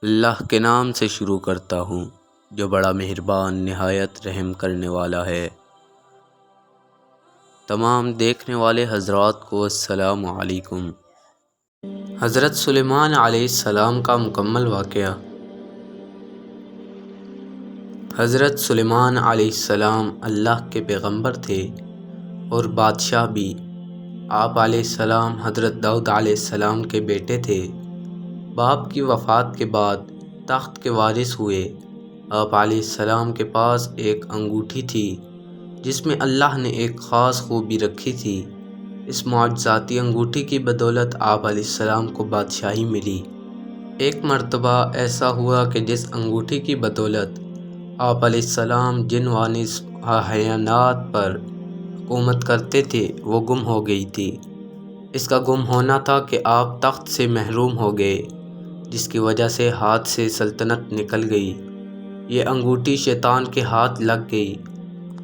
اللہ کے نام سے شروع کرتا ہوں جو بڑا مہربان نہایت رحم کرنے والا ہے۔ تمام دیکھنے والے حضرات کو السلام علیکم۔ حضرت سلیمان علیہ السلام کا مکمل واقعہ۔ حضرت سلیمان علیہ السلام اللہ کے پیغمبر تھے اور بادشاہ بھی۔ آپ علیہ السلام حضرت داؤد علیہ السلام کے بیٹے تھے۔ باپ کی وفات کے بعد تخت کے وارث ہوئے۔ آپ علیہ السلام کے پاس ایک انگوٹھی تھی جس میں اللہ نے ایک خاص خوبی رکھی تھی۔ اس معجزاتی انگوٹھی کی بدولت آپ علیہ السلام کو بادشاہی ملی۔ ایک مرتبہ ایسا ہوا کہ جس انگوٹھی کی بدولت آپ علیہ السلام جن و انس حیوانات پر حکومت کرتے تھے وہ گم ہو گئی تھی۔ اس کا گم ہونا تھا کہ آپ تخت سے محروم ہو گئے، جس کی وجہ سے ہاتھ سے سلطنت نکل گئی۔ یہ انگوٹھی شیطان کے ہاتھ لگ گئی۔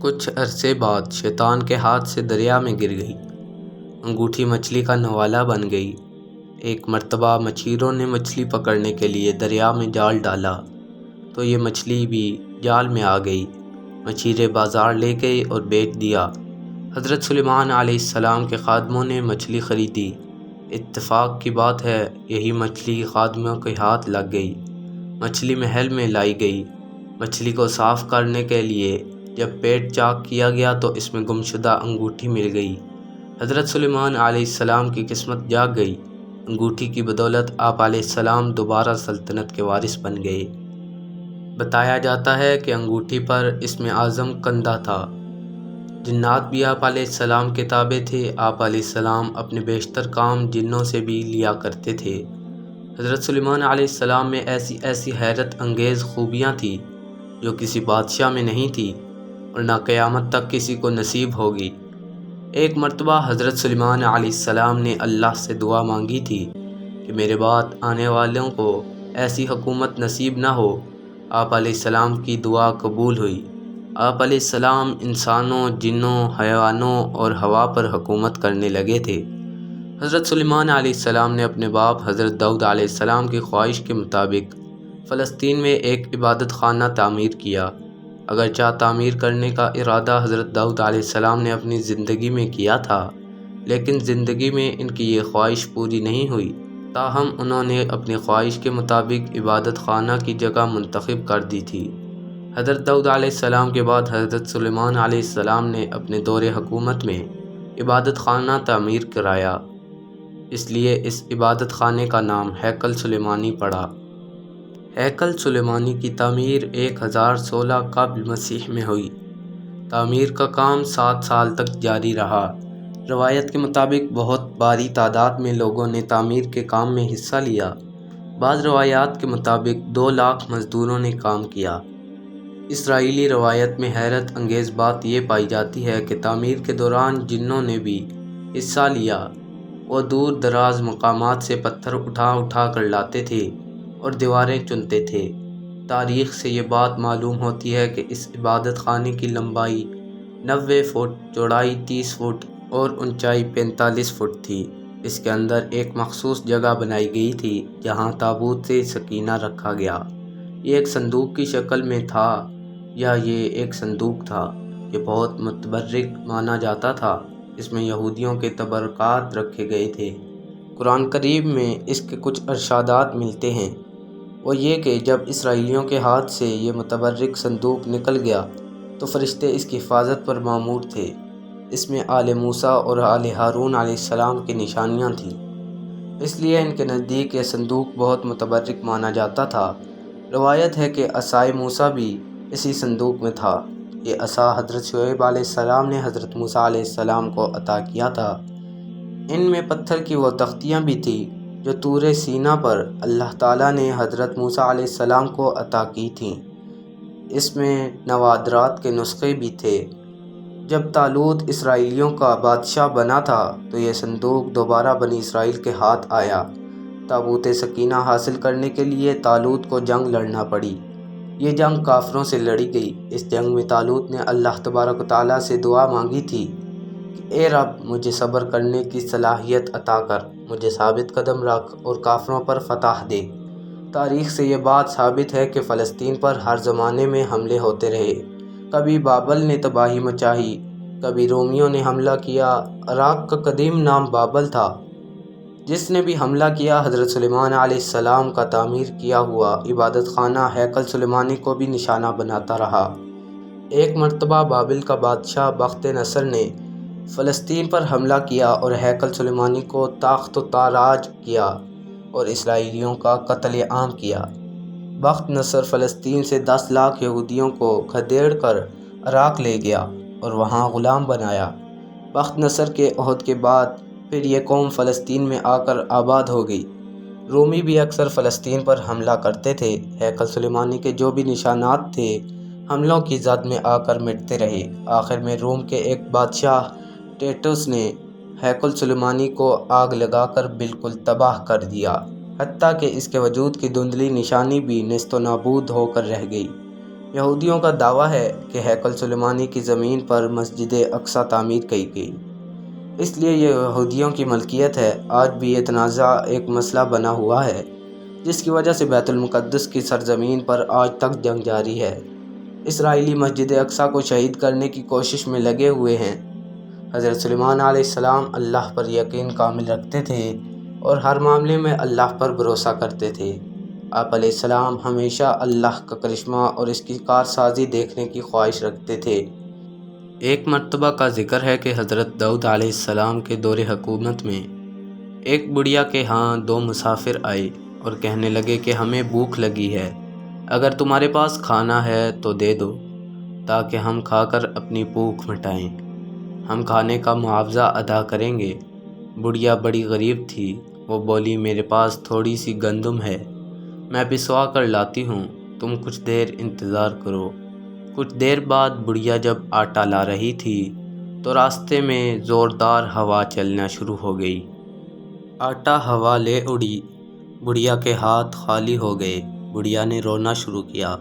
کچھ عرصے بعد شیطان کے ہاتھ سے دریا میں گر گئی۔ انگوٹھی مچھلی کا نوالا بن گئی۔ ایک مرتبہ مچھیروں نے مچھلی پکڑنے کے لیے دریا میں جال ڈالا تو یہ مچھلی بھی جال میں آ گئی۔ مچھیرے بازار لے گئے اور بیچ دیا۔ حضرت سلیمان علیہ السلام کے خادموں نے مچھلی خریدی۔ اتفاق کی بات ہے یہی مچھلی خادموں کے ہاتھ لگ گئی۔ مچھلی محل میں لائی گئی۔ مچھلی کو صاف کرنے کے لیے جب پیٹ چاک کیا گیا تو اس میں گمشدہ انگوٹھی مل گئی۔ حضرت سلیمان علیہ السلام کی قسمت جاگ گئی۔ انگوٹھی کی بدولت آپ علیہ السلام دوبارہ سلطنت کے وارث بن گئے۔ بتایا جاتا ہے کہ انگوٹھی پر اسم اعظم کندہ تھا۔ جنات بھی آپ علیہ السلام کے تابع تھے۔ آپ علیہ السلام اپنے بیشتر کام جنوں سے بھی لیا کرتے تھے۔ حضرت سلیمان علیہ السلام میں ایسی حیرت انگیز خوبیاں تھیں جو کسی بادشاہ میں نہیں تھی اور نہ قیامت تک کسی کو نصیب ہوگی۔ ایک مرتبہ حضرت سلیمان علیہ السلام نے اللہ سے دعا مانگی تھی کہ میرے بعد آنے والوں کو ایسی حکومت نصیب نہ ہو۔ آپ علیہ السلام کی دعا قبول ہوئی۔ آپ علیہ السلام انسانوں، جنوں، حیوانوں اور ہوا پر حکومت کرنے لگے تھے۔ حضرت سلیمان علیہ السلام نے اپنے باپ حضرت داؤد علیہ السلام کی خواہش کے مطابق فلسطین میں ایک عبادت خانہ تعمیر کیا۔ اگرچہ تعمیر کرنے کا ارادہ حضرت داؤد علیہ السلام نے اپنی زندگی میں کیا تھا، لیکن زندگی میں ان کی یہ خواہش پوری نہیں ہوئی۔ تاہم انہوں نے اپنی خواہش کے مطابق عبادت خانہ کی جگہ منتخب کر دی تھی۔ حضرت داؤد علیہ السلام کے بعد حضرت سلیمان علیہ السلام نے اپنے دور حکومت میں عبادت خانہ تعمیر کرایا۔ اس لیے اس عبادت خانے کا نام ہیکل سلیمانی پڑا۔ ہیکل سلیمانی کی تعمیر 1016 قبل مسیح میں ہوئی۔ تعمیر کا کام 7 سال تک جاری رہا۔ روایت کے مطابق بہت باری تعداد میں لوگوں نے تعمیر کے کام میں حصہ لیا۔ بعض روایات کے مطابق 2 لاکھ مزدوروں نے کام کیا۔ اسرائیلی روایت میں حیرت انگیز بات یہ پائی جاتی ہے کہ تعمیر کے دوران جنوں نے بھی حصہ لیا۔ وہ دور دراز مقامات سے پتھر اٹھا کر لاتے تھے اور دیواریں چنتے تھے۔ تاریخ سے یہ بات معلوم ہوتی ہے کہ اس عبادت خانے کی لمبائی 90 فٹ، چوڑائی 30 فٹ اور اونچائی 45 فٹ تھی۔ اس کے اندر ایک مخصوص جگہ بنائی گئی تھی جہاں تابوت سکینہ رکھا گیا۔ یہ ایک صندوق کی شکل میں تھا یا یہ ایک صندوق تھا۔ یہ بہت متبرک مانا جاتا تھا۔ اس میں یہودیوں کے تبرکات رکھے گئے تھے۔ قرآن کریم میں اس کے کچھ ارشادات ملتے ہیں۔ وہ یہ کہ جب اسرائیلیوں کے ہاتھ سے یہ متبرک صندوق نکل گیا تو فرشتے اس کی حفاظت پر مامور تھے۔ اس میں آل موسیٰ اور آل ہارون علیہ السلام کی نشانیاں تھیں، اس لیے ان کے نزدیک یہ صندوق بہت متبرک مانا جاتا تھا۔ روایت ہے کہ عصائے موسیٰ بھی اسی صندوق میں تھا۔ یہ عصا حضرت شعیب علیہ السلام نے حضرت موسیٰ علیہ السلام کو عطا کیا تھا۔ ان میں پتھر کی وہ تختیاں بھی تھیں جو طور سینا پر اللہ تعالیٰ نے حضرت موسیٰ علیہ السلام کو عطا کی تھیں۔ اس میں نوادرات کے نسخے بھی تھے۔ جب طالوت اسرائیلیوں کا بادشاہ بنا تھا تو یہ صندوق دوبارہ بنی اسرائیل کے ہاتھ آیا۔ تابوت سکینہ حاصل کرنے کے لیے طالوت کو جنگ لڑنا پڑی۔ یہ جنگ کافروں سے لڑی گئی۔ اس جنگ میں طالوت نے اللہ تبارک و تعالیٰ سے دعا مانگی تھی کہ اے رب، مجھے صبر کرنے کی صلاحیت عطا کر، مجھے ثابت قدم رکھ اور کافروں پر فتح دے۔ تاریخ سے یہ بات ثابت ہے کہ فلسطین پر ہر زمانے میں حملے ہوتے رہے۔ کبھی بابل نے تباہی مچائی، کبھی رومیوں نے حملہ کیا۔ عراق کا قدیم نام بابل تھا۔ جس نے بھی حملہ کیا حضرت سلیمان علیہ السلام کا تعمیر کیا ہوا عبادت خانہ ہیکل سلیمانی کو بھی نشانہ بناتا رہا۔ ایک مرتبہ بابل کا بادشاہ بخت نصر نے فلسطین پر حملہ کیا اور ہیکل سلیمانی کو تاخت و تاراج کیا اور اسرائیلیوں کا قتل عام کیا۔ بخت نصر فلسطین سے 10 لاکھ یہودیوں کو کھدیڑ کر عراق لے گیا اور وہاں غلام بنایا۔ بخت نصر کے عہد کے بعد پھر یہ قوم فلسطین میں آ کر آباد ہو گئی۔ رومی بھی اکثر فلسطین پر حملہ کرتے تھے۔ ہیکل سلیمانی کے جو بھی نشانات تھے حملوں کی زد میں آ کر مٹتے رہے۔ آخر میں روم کے ایک بادشاہ ٹیٹوس نے ہیکل سلیمانی کو آگ لگا کر بالکل تباہ کر دیا، حتیٰ کہ اس کے وجود کی دھندلی نشانی بھی نیست و نابود ہو کر رہ گئی۔ یہودیوں کا دعویٰ ہے کہ ہیکل سلیمانی کی زمین پر مسجد اقصیٰ تعمیر کی گئی، اس لیے یہ یہودیوں کی ملکیت ہے۔ آج بھی یہ تنازع ایک مسئلہ بنا ہوا ہے، جس کی وجہ سے بیت المقدس کی سرزمین پر آج تک جنگ جاری ہے۔ اسرائیلی مسجد اقصیٰ کو شہید کرنے کی کوشش میں لگے ہوئے ہیں۔ حضرت سلیمان علیہ السلام اللہ پر یقین کامل رکھتے تھے اور ہر معاملے میں اللہ پر بھروسہ کرتے تھے۔ آپ علیہ السلام ہمیشہ اللہ کا کرشمہ اور اس کی کارسازی دیکھنے کی خواہش رکھتے تھے۔ ایک مرتبہ کا ذکر ہے کہ حضرت داؤد علیہ السلام کے دور حکومت میں ایک بڑھیا کے ہاں 2 مسافر آئے اور کہنے لگے کہ ہمیں بھوک لگی ہے، اگر تمہارے پاس کھانا ہے تو دے دو تاکہ ہم کھا کر اپنی بھوک مٹائیں، ہم کھانے کا معاوضہ ادا کریں گے۔ بڑھیا بڑی غریب تھی، وہ بولی میرے پاس تھوڑی سی گندم ہے، میں پسوا کر لاتی ہوں، تم کچھ دیر انتظار کرو۔ کچھ دیر بعد بڑھیا جب آٹا لا رہی تھی تو راستے میں زوردار ہوا چلنا شروع ہو گئی۔ آٹا ہوا لے اڑی، بڑھیا کے ہاتھ خالی ہو گئے۔ بڑھیا نے رونا شروع کیا۔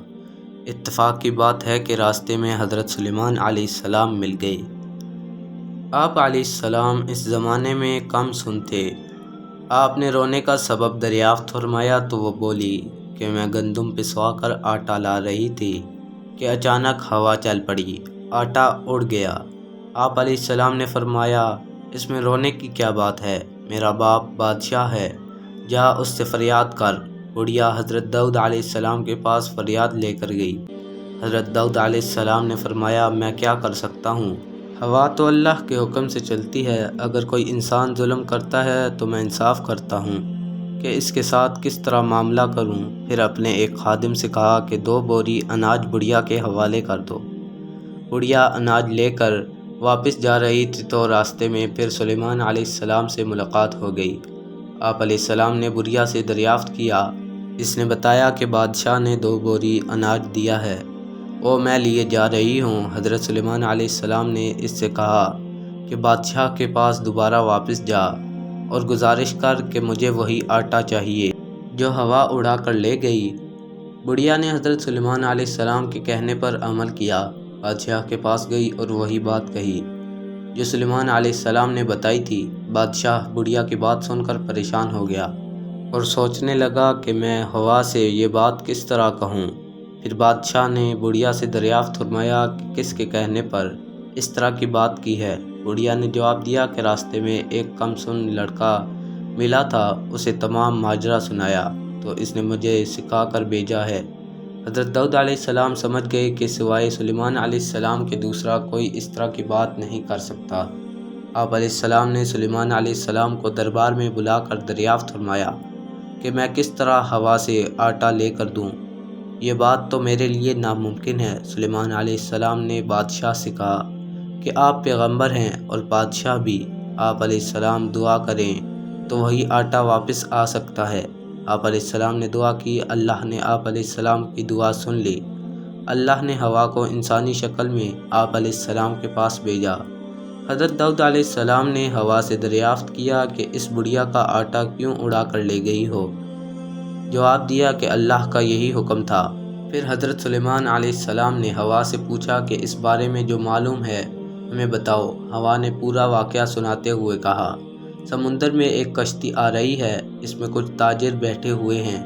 اتفاق کی بات ہے کہ راستے میں حضرت سلیمان علیہ السلام مل گئے۔ آپ علیہ السلام اس زمانے میں کم سن تھے۔ آپ نے رونے کا سبب دریافت فرمایا تو وہ بولی کہ میں گندم پسوا کر آٹا لا رہی تھی کہ اچانک ہوا چل پڑی، آٹا اڑ گیا۔ آپ علیہ السلام نے فرمایا اس میں رونے کی کیا بات ہے، میرا باپ بادشاہ ہے، جا اس سے فریاد کر۔ بڑھیا حضرت داؤد علیہ السلام کے پاس فریاد لے کر گئی۔ حضرت داؤد علیہ السلام نے فرمایا میں کیا کر سکتا ہوں، ہوا تو اللہ کے حکم سے چلتی ہے، اگر کوئی انسان ظلم کرتا ہے تو میں انصاف کرتا ہوں کہ اس کے ساتھ کس طرح معاملہ کروں۔ پھر اپنے ایک خادم سے کہا کہ 2 بوری اناج بڑھیا کے حوالے کر دو۔ بڑھیا اناج لے کر واپس جا رہی تھی تو راستے میں پھر سلیمان علیہ السلام سے ملاقات ہو گئی۔ آپ علیہ السلام نے بڑھیا سے دریافت کیا، اس نے بتایا کہ بادشاہ نے 2 بوری اناج دیا ہے، وہ میں لیے جا رہی ہوں۔ حضرت سلیمان علیہ السلام نے اس سے کہا کہ بادشاہ کے پاس دوبارہ واپس جا اور گزارش کر کہ مجھے وہی آٹا چاہیے جو ہوا اڑا کر لے گئی۔ بڑھیا نے حضرت سلیمان علیہ السلام کے کہنے پر عمل کیا، بادشاہ کے پاس گئی اور وہی بات کہی جو سلیمان علیہ السلام نے بتائی تھی۔ بادشاہ بڑھیا کی بات سن کر پریشان ہو گیا اور سوچنے لگا کہ میں ہوا سے یہ بات کس طرح کہوں۔ پھر بادشاہ نے بڑھیا سے دریافت فرمایا کہ کس کے کہنے پر اس طرح کی بات کی ہے۔ بڑھیا نے جواب دیا کہ راستے میں ایک کم سن لڑکا ملا تھا، اسے تمام ماجرا سنایا تو اس نے مجھے سکھا کر بھیجا ہے۔ حضرت داؤد علیہ السلام سمجھ گئے کہ سوائے سلیمان علیہ السلام کے دوسرا کوئی اس طرح کی بات نہیں کر سکتا۔ آپ علیہ السلام نے سلیمان علیہ السلام کو دربار میں بلا کر دریافت فرمایا کہ میں کس طرح ہوا سے آٹا لے کر دوں، یہ بات تو میرے لیے ناممکن ہے۔ سلیمان علیہ السلام نے بادشاہ سے کہا کہ آپ پیغمبر ہیں اور بادشاہ بھی، آپ علیہ السلام دعا کریں تو وہی آٹا واپس آ سکتا ہے۔ آپ علیہ السلام نے دعا کی، اللہ نے آپ علیہ السلام کی دعا سن لی۔ اللہ نے ہوا کو انسانی شکل میں آپ علیہ السلام کے پاس بھیجا۔ حضرت داؤد علیہ السلام نے ہوا سے دریافت کیا کہ اس بڑھیا کا آٹا کیوں اڑا کر لے گئی ہو؟ جواب دیا کہ اللہ کا یہی حکم تھا۔ پھر حضرت سلیمان علیہ السلام نے ہوا سے پوچھا کہ اس بارے میں جو معلوم ہے ہمیں بتاؤ۔ ہوا نے پورا واقعہ سناتے ہوئے کہا، سمندر میں ایک کشتی آ رہی ہے، اس میں کچھ تاجر بیٹھے ہوئے ہیں،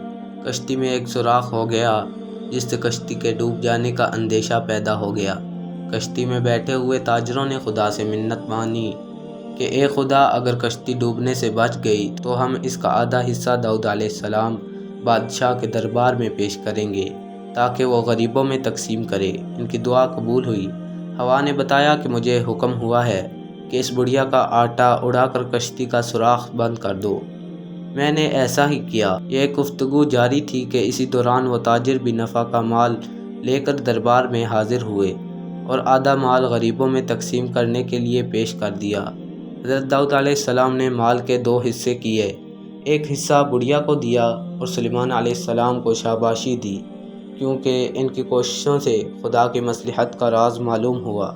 کشتی میں ایک سوراخ ہو گیا جس سے کشتی کے ڈوب جانے کا اندیشہ پیدا ہو گیا۔ کشتی میں بیٹھے ہوئے تاجروں نے خدا سے منت مانی کہ اے خدا، اگر کشتی ڈوبنے سے بچ گئی تو ہم اس کا آدھا حصہ داؤد علیہ السلام بادشاہ کے دربار میں پیش کریں گے تاکہ وہ غریبوں میں تقسیم کرے۔ ان کی دعا قبول ہوئی۔ ہوا نے بتایا کہ مجھے حکم ہوا ہے کہ اس بڑھیا کا آٹا اڑا کر کشتی کا سوراخ بند کر دو۔ میں نے ایسا ہی کیا۔ یہ گفتگو جاری تھی کہ اسی دوران وہ تاجر بھی نفع کا مال لے کر دربار میں حاضر ہوئے اور آدھا مال غریبوں میں تقسیم کرنے کے لیے پیش کر دیا۔ حضرت داؤد علیہ السلام نے مال کے 2 حصے کیے، ایک حصہ بڑھیا کو دیا اور سلیمان علیہ السلام کو شاباشی دی، کیونکہ ان کی کوششوں سے خدا کی مصلحت کا راز معلوم ہوا۔